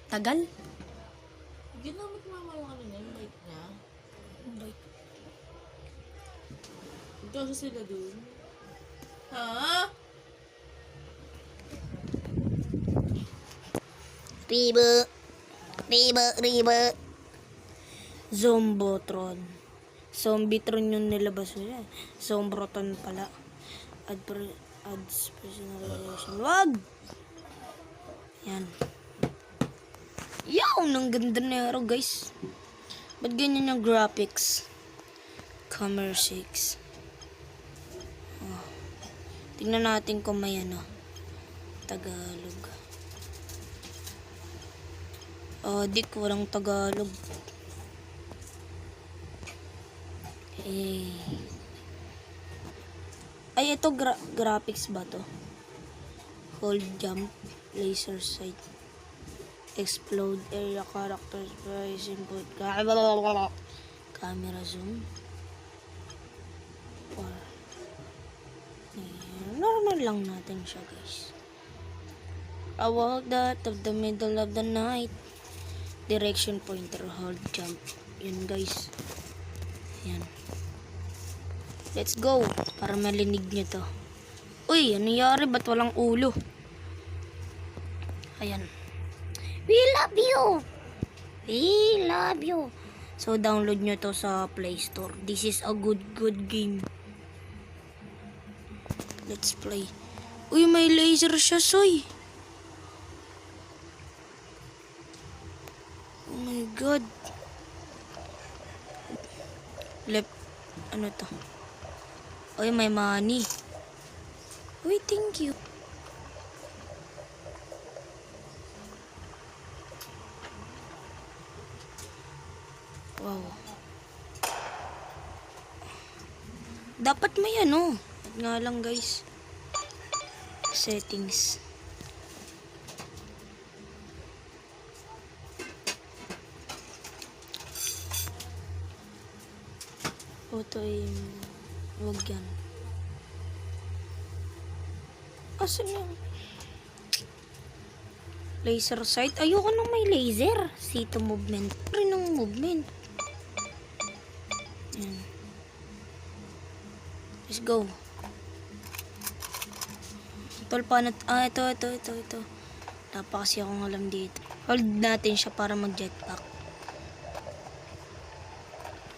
Tagal? Ginamit mama yung ano niya, yung mic niya. Bike. Ito sila dun. Ha? Riba. Zombotron. Zombitron yung nilabas nila. Zombotron pala. Ads personalization. Wag! Yan. Yaw! Nang ganda na yaro, guys. Ba't ganyan yung graphics? Camera 6. Oh. Tingnan natin kung may ano. Tagalog. Dik, walang Tagalog. Ay, ito graphics ba to? Hold jump, laser sight, explode area characters, price input, camera zoom. Normal lang natin siya, guys. I walk that of the middle of the night. Direction pointer, hold jump. Yun, guys. Yan. Let's go. Para malinig nyo to. Uy, ano nangyari? Ba't walang ulo? Ayan. We love you! We love you! So, download nyo to sa Play Store. This is a good game. Let's play. Uy, may laser siya, soy. Oh my God. Left. Ano to? Uy, may money. Uy, thank you. Wow. Dapat may ano. At nga lang, guys. Settings. Auto aim. Huwag yan. Asan yan? Laser sight. Ayoko nang may laser. Sito movement. Rin ng movement. Yan. Let's go. Tol, paano? Ito. Tapa kasi akong alam dito. Hold natin siya para mag-jetpack.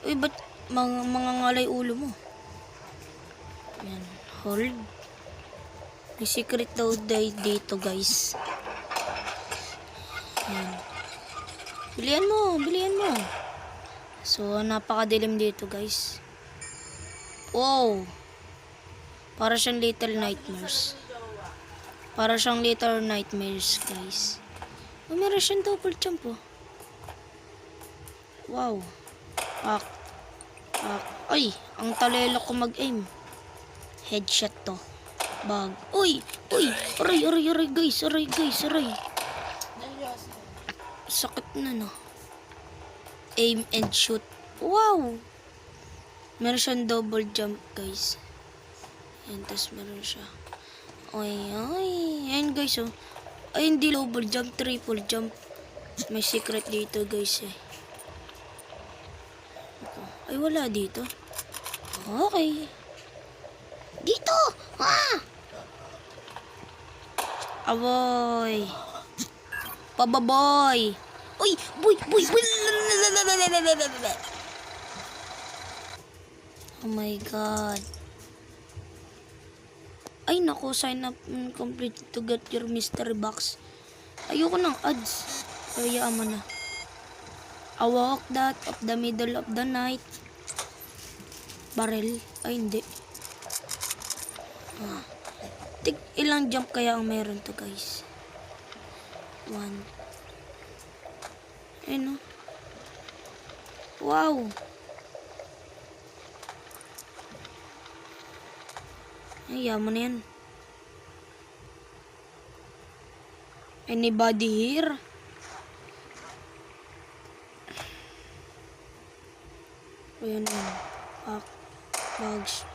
Uy, ba't mga ngalay ulo mo? Yan. Hold. May secret daw dito, guys. Yan. Bilihan mo. So, napakadilim dito, guys. Wow. Para siyang Little Nightmares. Guys. Oh, meron siyang double jump, oh. Wow. Ay, ang talelo ko mag-aim. Headshot to. Bag. Uy. Aray, guys. Sakit na, no. Aim and shoot. Wow. Meron siyang double jump, guys. Ayan, tapos meron siya. Ay. Ayan, guys, oh. Ay, hindi double jump, triple jump. May secret dito, guys, eh. Ay, wala dito. Okay. Dito! Aboy. Pababoy. Uy, boy. Oh my God. Ay, naku, sign up complete to get your mystery box. Ayoko ng ads. Kaya mo na. I walk that of the middle of the night. Barrel. Ay, hindi. Ilang jump kaya ang meron to, guys? 1. Ayun, oh. Wow. Ay, yaman na yan. Anybody here? Ayan yun. Bugs.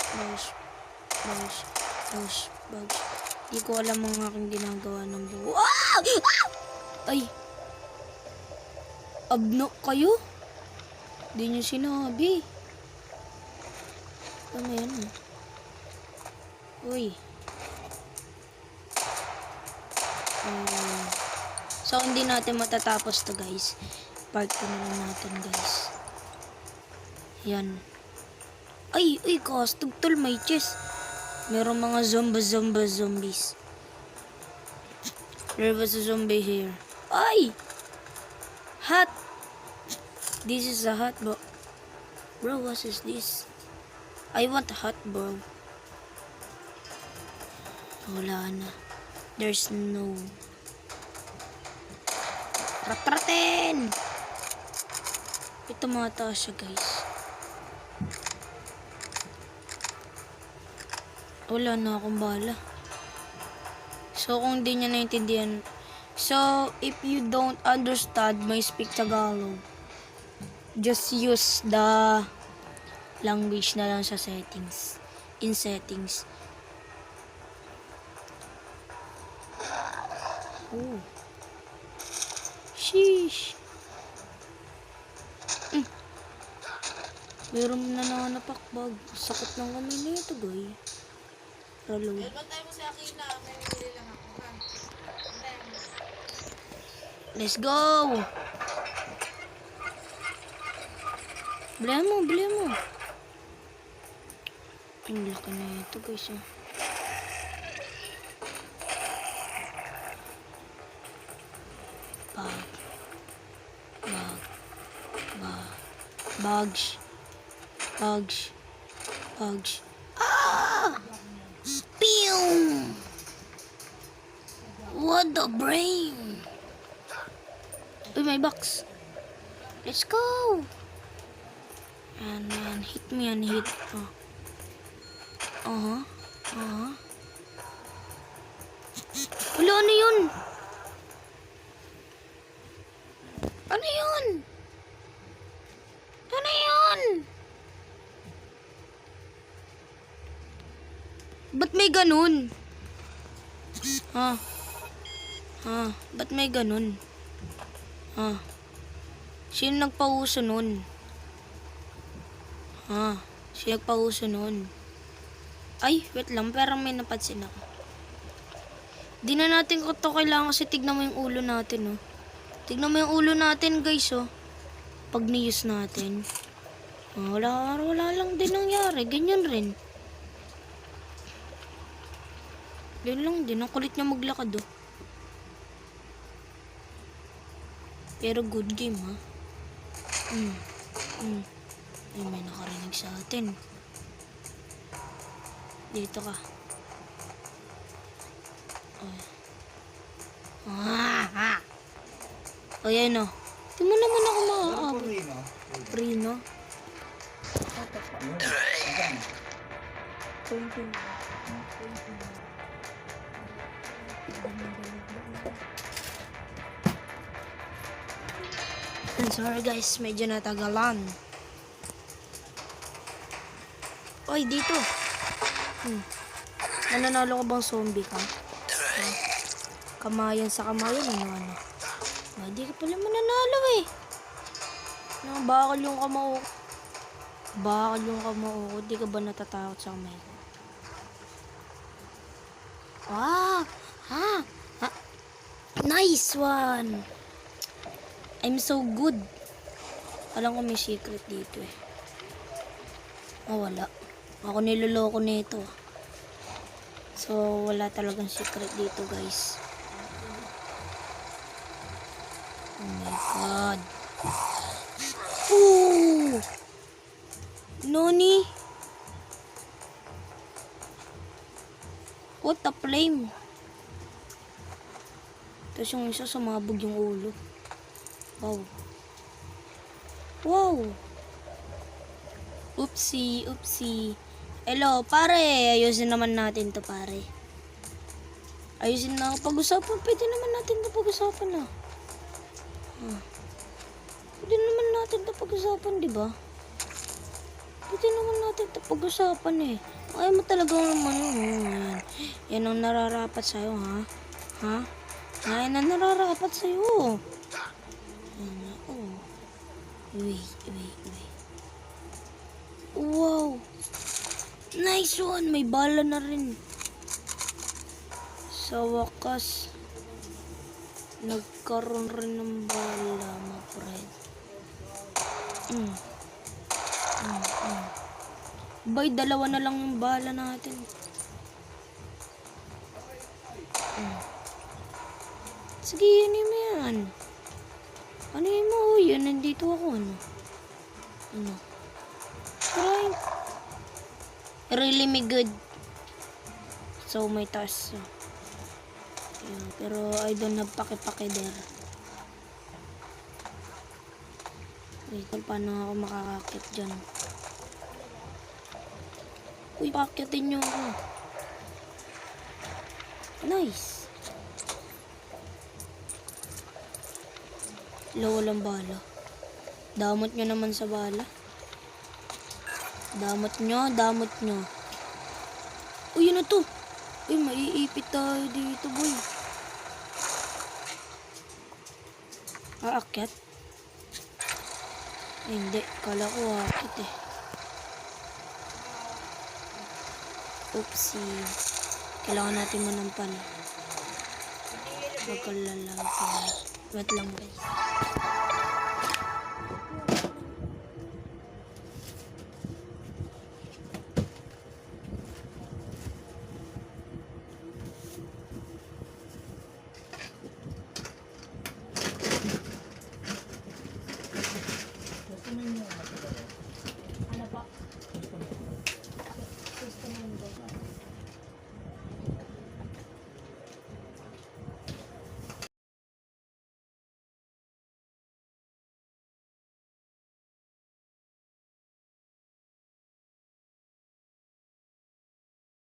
Di ko alam ang aking ginagawa ng buo. Ay! Abno kayo? Di nyo sinabi. Ano yan ah? Uy. So, hindi natin matatapos to guys. Part ko na lang natin guys. Yan. Ay, kastog tol, may chest. Merong mga zombies. There was a zombie here. Ay! Hot! This is a hot, bro. Bro, what is this? I want a hot, bro. Wala na. There's no. Ratratin! Ito mataas siya, guys. Wala na akong bala. So, kung di nyo naintindihan. So, if you don't understand my speak Tagalog, just use the language na lang sa settings. In settings. Oh. Sheesh. Meron na nanapakbag. Sakit ng kamay na ito, guy. Ralo. Bantay mo sa akin na. May bibili lang ako. Ha? Bantay mo. Let's go! Bili mo. Ang laki na ito, guys. Oh. Bugs. Ah! Pew! What the brain? Uy, may box. Let's go! And hit me and hit. Wala, ano yun? Ano yun? Ano yun? Ba't may ganun? Ba't may ganun? Sino nagpauso nun? Sino nagpauso nun? Ay, wait lang, parang may napansin ako. Di na natin ito kailangan kasi tignan mo yung ulo natin, oh. Tignan mo yung ulo natin, guys, oh. Pag ni-use natin. Wala lang din nangyari. Ganyan rin. Yun lang din. Ang kulit niya maglakad, oh. Pero good game, ha. Ay, may nakarinig sa atin. Dito ka. O yan, o. Di mo naman ako makakabot. Prino. I'm sorry guys, medyo natagalan. Oy, dito. Nananalo ka bang zombie ka? Kamayan sa kamayan, ano? Hindi ka pala mananalo eh. Bakal yung kamao. Di ka ba natatakot sa kamay ko? Nice one! I'm so good. Alam ko may secret dito eh. Wala. Ako niloloko nito. So, wala talagang secret dito, guys. Oh my God. Ooh! Noni? What a flame? Tapos yung isa sumabog yung ulo. Wow. Oopsie. Hello, pare. Ayusin naman natin to, pare. Ayusin na pag-usapan. Pwede naman natin to pag-usapan, ah. Pwede naman natin to pag-usapan, di ba? Pwede naman natin to pag-usapan, eh. Ay mo talaga naman yun. Yan ang nararapat sa'yo, ha? Yan ang nararapat sa'yo. Wait. Wow! Nice one! May bala na rin. Sa wakas, nagkaroon rin ng bala, my friend. Bay, dalawa na lang yung bala natin. Sige, ano mo yan? Ano mo? Yan, nandito ako, ano? Try. Really me good. So, may taas. Ayan, pero I don't have pake-pake there. Wait, paano ako makakakit dyan? Uy, pakitin nyo ako. Nice. Walang bala. Damot nyo naman sa bala. Damot nyo. Uy, yun na to. Uy, maiipit tayo dito, boy. Aakyat? Ay, hindi. Kala ko aakyat eh. Oopsie. Kailangan natin manampal. Magkalala. Wait lang, guys.